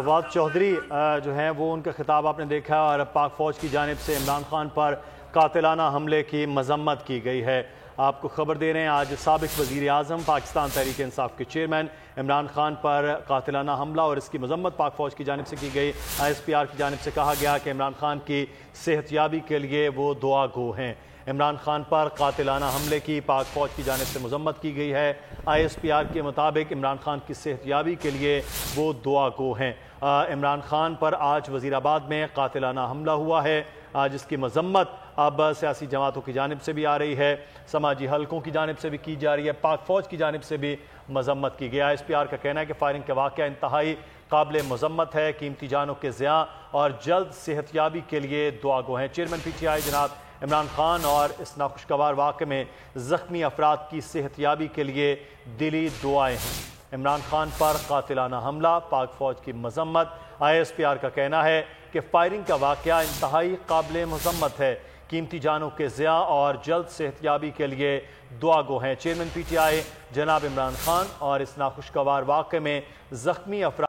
فواد چودھری جو ہیں وہ ان کا خطاب آپ نے دیکھا ہے، اور پاک فوج کی جانب سے عمران خان پر قاتلانہ حملے کی مذمت کی گئی ہے۔ آپ کو خبر دے رہے ہیں، آج سابق وزیر اعظم پاکستان تحریک انصاف کے چیئرمین عمران خان پر قاتلانہ حملہ اور اس کی مذمت پاک فوج کی جانب سے کی گئی۔ ISPR کی جانب سے کہا گیا کہ عمران خان کی صحت یابی کے لیے وہ دعا گو ہیں۔ عمران خان پر قاتلانہ حملے کی پاک فوج کی جانب سے مذمت کی گئی ہے۔ ISPR کے مطابق عمران خان کی صحت یابی کے لیے وہ دعا گو ہیں۔ عمران خان پر آج وزیر آباد میں قاتلانہ حملہ ہوا ہے، جس کی مذمت اب سیاسی جماعتوں کی جانب سے بھی آ رہی ہے، سماجی حلقوں کی جانب سے بھی کی جا رہی ہے، پاک فوج کی جانب سے بھی مذمت کی گئی۔ ISPR کا کہنا ہے کہ فائرنگ کا واقعہ انتہائی قابل مذمت ہے، قیمتی جانوں کے ضیاع اور جلد صحت یابی کے لیے دعا گو ہیں۔ چیئرمین PTI جناب عمران خان اور اس ناخوشگوار واقعے میں زخمی افراد کی صحت یابی کے لیے دلی دعائیں ہیں۔ عمران خان پر قاتلانہ حملہ، پاک فوج کی مذمت۔ ISPR کا کہنا ہے کہ فائرنگ کا واقعہ انتہائی قابل مذمت ہے، قیمتی جانوں کے ضیاع اور جلد صحت یابی کے لیے دعا گو ہیں۔ چیئرمین PTI جناب عمران خان اور اس ناخوشگوار واقعے میں زخمی افراد